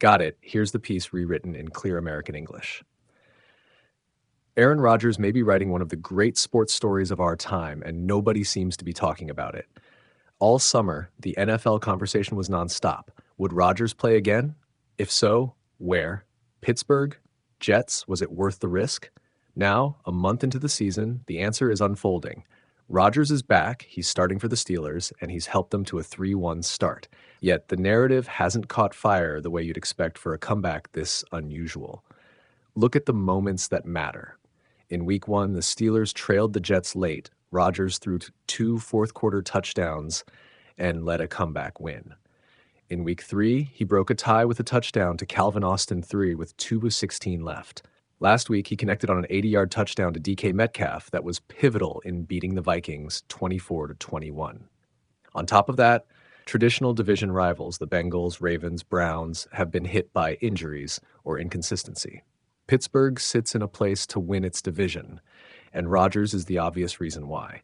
Got it. Here's the piece rewritten in clear American English. Aaron Rodgers may be writing one of the great sports stories of our time, and nobody seems to be talking about it. All summer, the NFL conversation was nonstop. Would Rodgers play again? If so, where? Pittsburgh? Jets? Was it worth the risk? Now, a month into the season, the answer is unfolding. Rodgers is back, he's starting for the Steelers, and he's helped them to a 3-1 start. Yet the narrative hasn't caught fire the way you'd expect for a comeback this unusual. Look at the moments that matter. In Week 1, the Steelers trailed the Jets late. Rodgers threw two fourth-quarter touchdowns and led a comeback win. In Week 3, he broke a tie with a touchdown to Calvin Austin III with 2:16 left. Last week, he connected on an 80-yard touchdown to DK Metcalf that was pivotal in beating the Vikings 24-21. On top of that, traditional division rivals, the Bengals, Ravens, Browns, have been hit by injuries or inconsistency. Pittsburgh sits in a place to win its division, and Rodgers is the obvious reason why.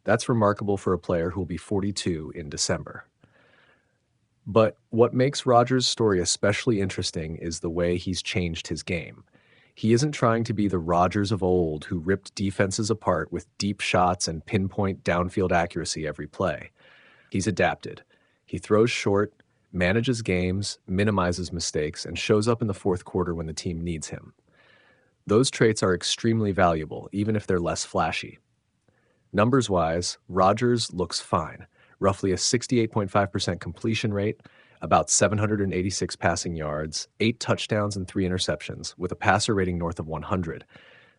That's remarkable for a player who will be 42 in December. But what makes Rodgers' story especially interesting is the way he's changed his game. He isn't trying to be the Rodgers of old who ripped defenses apart with deep shots and pinpoint downfield accuracy every play. He's adapted. He throws short, manages games, minimizes mistakes, and shows up in the fourth quarter when the team needs him. Those traits are extremely valuable, even if they're less flashy. Numbers-wise, Rodgers looks fine. Roughly a 68.5% completion rate, about 786 passing yards, 8 touchdowns and 3 interceptions, with a passer rating north of 100.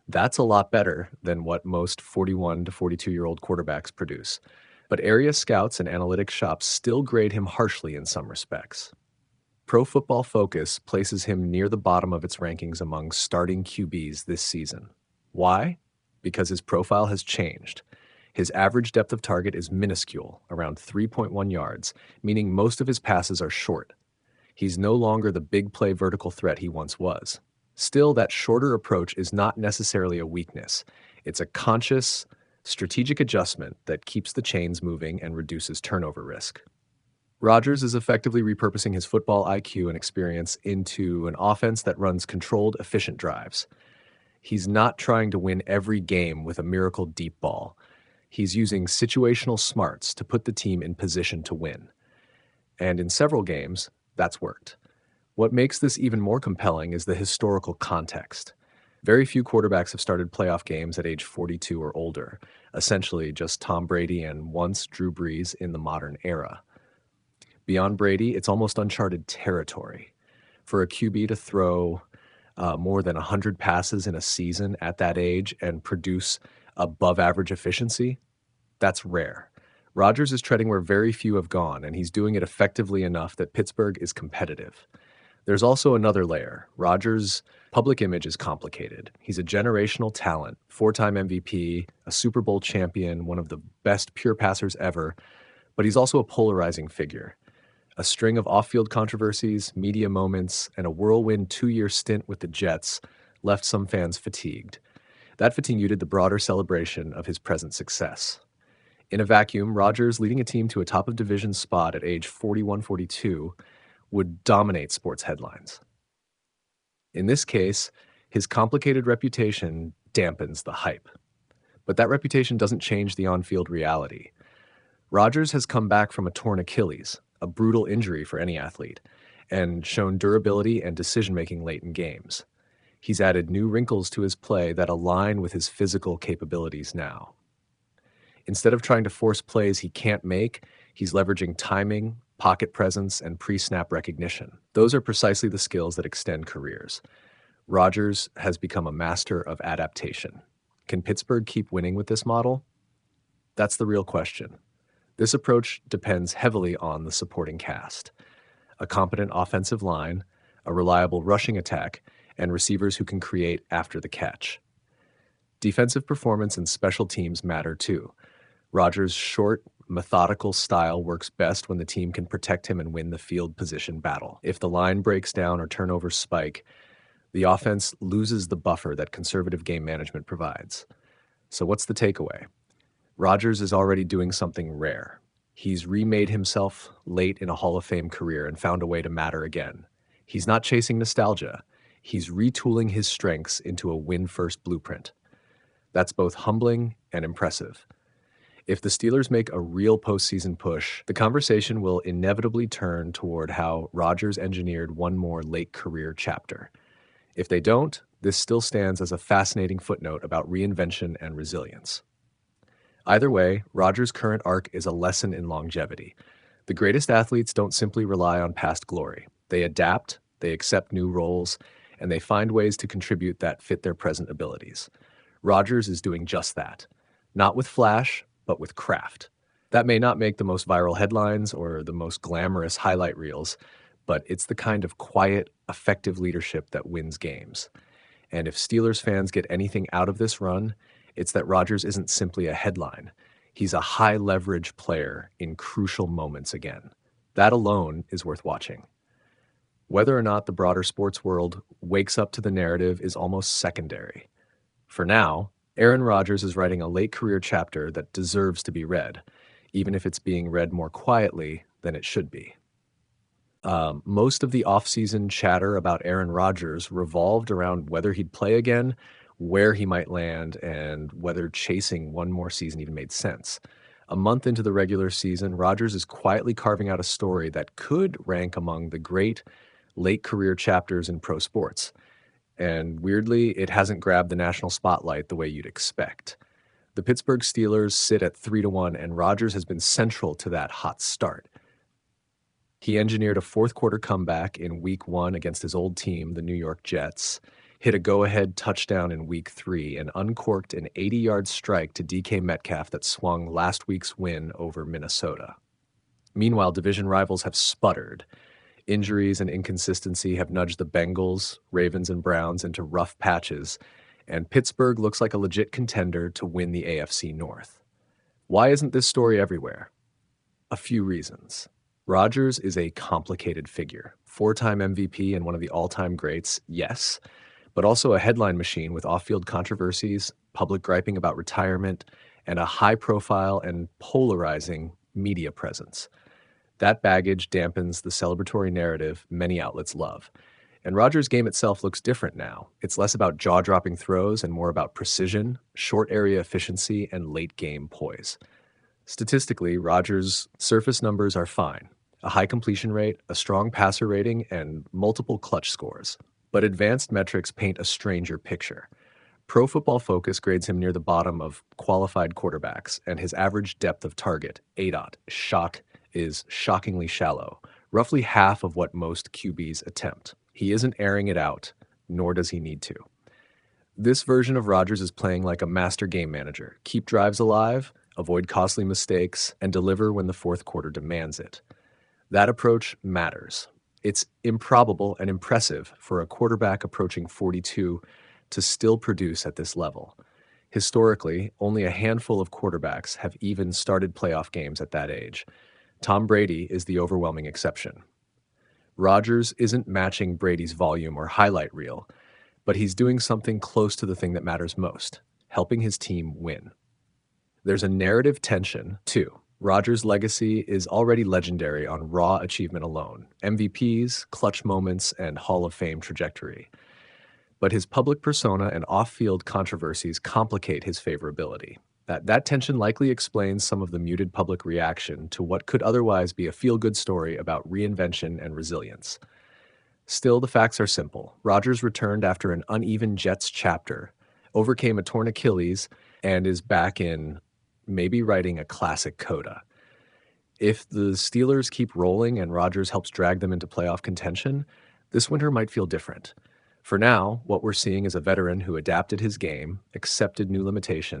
That's a lot better than what most 41 to 42-year-old quarterbacks produce. But area scouts and analytics shops still grade him harshly in some respects. Pro Football Focus places him near the bottom of its rankings among starting QBs this season. Why? Because his profile has changed. His average depth of target is minuscule, around 3.1 yards, meaning most of his passes are short. He's no longer the big play vertical threat he once was. Still, that shorter approach is not necessarily a weakness. It's a conscious, strategic adjustment that keeps the chains moving and reduces turnover risk. Rodgers is effectively repurposing his football IQ and experience into an offense that runs controlled, efficient drives. He's not trying to win every game with a miracle deep ball. He's using situational smarts to put the team in position to win. And in several games, that's worked. What makes this even more compelling is the historical context. Very few quarterbacks have started playoff games at age 42 or older, essentially just Tom Brady and once Drew Brees in the modern era. Beyond Brady, it's almost uncharted territory. For a QB to throw more than 100 passes in a season at that age and produce above average efficiency, that's rare. Rodgers is treading where very few have gone, and he's doing it effectively enough that Pittsburgh is competitive. There's also another layer. Rodgers' public image is complicated. He's a generational talent, 4-time MVP, a Super Bowl champion, one of the best pure passers ever, but he's also a polarizing figure. A string of off-field controversies, media moments, and a whirlwind 2-year stint with the Jets left some fans fatigued. That fatigue muted the broader celebration of his present success. In a vacuum, Rodgers leading a team to a top-of-division spot at age 41-42 would dominate sports headlines. In this case, his complicated reputation dampens the hype. But that reputation doesn't change the on-field reality. Rodgers has come back from a torn Achilles, a brutal injury for any athlete, and shown durability and decision-making late in games. He's added new wrinkles to his play that align with his physical capabilities now. Instead of trying to force plays he can't make, he's leveraging timing, pocket presence, and pre-snap recognition. Those are precisely the skills that extend careers. Rodgers has become a master of adaptation. Can Pittsburgh keep winning with this model? That's the real question. This approach depends heavily on the supporting cast. A competent offensive line, a reliable rushing attack, and receivers who can create after the catch. Defensive performance and special teams matter too. Rodgers' short, methodical style works best when the team can protect him and win the field position battle. If the line breaks down or turnovers spike, the offense loses the buffer that conservative game management provides. So what's the takeaway? Rodgers is already doing something rare. He's remade himself late in a Hall of Fame career and found a way to matter again. He's not chasing nostalgia. He's retooling his strengths into a win-first blueprint. That's both humbling and impressive. If the Steelers make a real postseason push, the conversation will inevitably turn toward how Rodgers engineered one more late career chapter. If they don't, this still stands as a fascinating footnote about reinvention and resilience. Either way, Rodgers' current arc is a lesson in longevity. The greatest athletes don't simply rely on past glory. They adapt, they accept new roles, and they find ways to contribute that fit their present abilities. Rodgers is doing just that. Not with flash, but with craft. That may not make the most viral headlines or the most glamorous highlight reels, but it's the kind of quiet, effective leadership that wins games. And if Steelers fans get anything out of this run, it's that Rodgers isn't simply a headline. He's a high-leverage player in crucial moments again. That alone is worth watching. Whether or not the broader sports world wakes up to the narrative is almost secondary. For now, Aaron Rodgers is writing a late career chapter that deserves to be read, even if it's being read more quietly than it should be. Most of the offseason chatter about Aaron Rodgers revolved around whether he'd play again, where he might land, and whether chasing one more season even made sense. A month into the regular season, Rodgers is quietly carving out a story that could rank among the great late career chapters in pro sports. And weirdly, it hasn't grabbed the national spotlight the way you'd expect. The Pittsburgh Steelers sit at 3-1, and Rodgers has been central to that hot start. He engineered a fourth-quarter comeback in Week 1 against his old team, the New York Jets, hit a go-ahead touchdown in Week 3, and uncorked an 80-yard strike to DK Metcalf that swung last week's win over Minnesota. Meanwhile, division rivals have sputtered. Injuries and inconsistency have nudged the Bengals, Ravens, and Browns into rough patches, and Pittsburgh looks like a legit contender to win the AFC North. Why isn't this story everywhere? A few reasons. Rodgers is a complicated figure. Four-time MVP and one of the all-time greats, yes, but also a headline machine with off-field controversies, public griping about retirement, and a high-profile and polarizing media presence. That baggage dampens the celebratory narrative many outlets love. And Rodgers' game itself looks different now. It's less about jaw-dropping throws and more about precision, short area efficiency, and late-game poise. Statistically, Rodgers' surface numbers are fine. A high completion rate, a strong passer rating, and multiple clutch scores. But advanced metrics paint a stranger picture. Pro Football Focus grades him near the bottom of qualified quarterbacks, and his average depth of target, ADOT, is shockingly shallow, roughly half of what most QBs attempt. He isn't airing it out, nor does he need to. This version of Rodgers is playing like a master game manager. Keep drives alive, avoid costly mistakes, and deliver when the fourth quarter demands it. That approach matters. It's improbable and impressive for a quarterback approaching 42 to still produce at this level. Historically, only a handful of quarterbacks have even started playoff games at that age. Tom Brady is the overwhelming exception. Rodgers isn't matching Brady's volume or highlight reel, but he's doing something close to the thing that matters most, helping his team win. There's a narrative tension, too. Rodgers' legacy is already legendary on raw achievement alone, MVPs, clutch moments, and Hall of Fame trajectory. But his public persona and off-field controversies complicate his favorability. That tension likely explains some of the muted public reaction to what could otherwise be a feel-good story about reinvention and resilience. Still, the facts are simple. Rodgers returned after an uneven Jets chapter, overcame a torn Achilles, and is back in maybe writing a classic coda. If the Steelers keep rolling and Rodgers helps drag them into playoff contention, this winter might feel different. For now, what we're seeing is a veteran who adapted his game, accepted new limitations,